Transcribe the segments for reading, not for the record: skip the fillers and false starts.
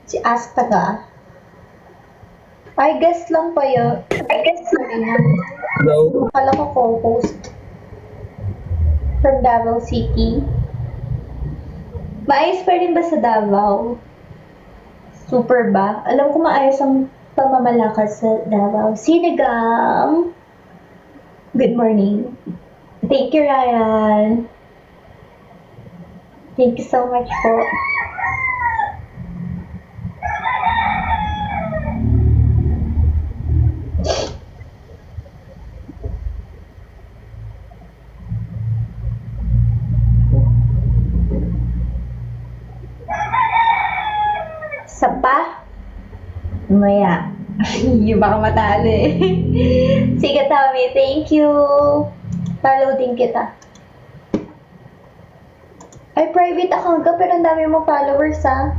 Si Astaga. I guess lang pa yun. I guess sorry na. Hello? Akala ko co-host. From Davao City. Maayos pa rin ba sa Davao? Super ba? Alam ko maayos ang pamamalakad sa Davao. Sinigang! Good morning. Thank you, Ryan. Thank you so much po. Sapa? Maya. Yung baka matalo eh. Sige, Tommy. Thank you. Follow din kita. Ay, private account ka pero ang dami mo followers ah.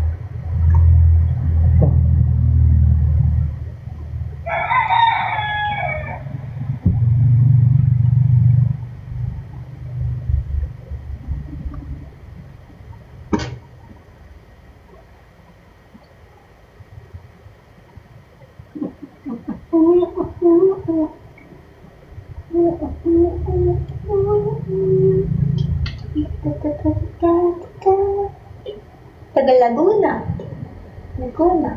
Taga Laguna. Laguna.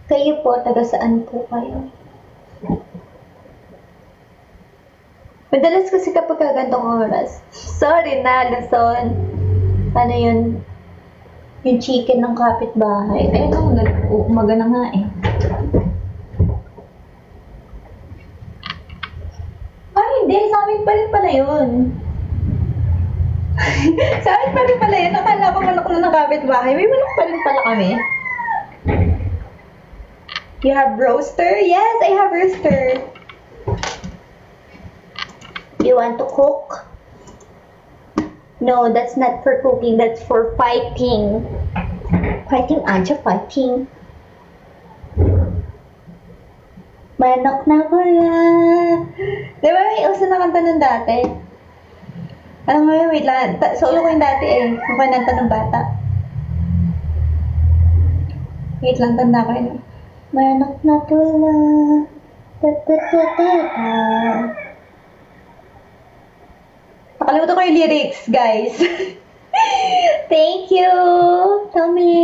Kayo po, taga saan po kayo? Madalas kasi kapag kagantong oras, sorry na, Luzon. Ano yun? Yung chicken ng kapitbahay. Ayun ang umaga na nga eh. Ay, hindi. Sa amin pa rin pala yun. Sa amin pa rin pala yun. Nakala ko manok na ng kapitbahay. May manok pa rin pala kami. You have roaster? Yes, I have roaster. You want to cook? No, that's not for cooking. That's for fighting. Fighting, Anja, fighting. Manok na pula. Di ba may uso na kanta nun dati? Alam mo yun, wait lang. Sa ulo ko yung dati eh. Yung kananta ng bata. Wait lang, tanda ko yun. Manok na pula. Ta-ta-ta-ta-ta. Nakalimutan ko yung lyrics, guys. Thank you, Tommy.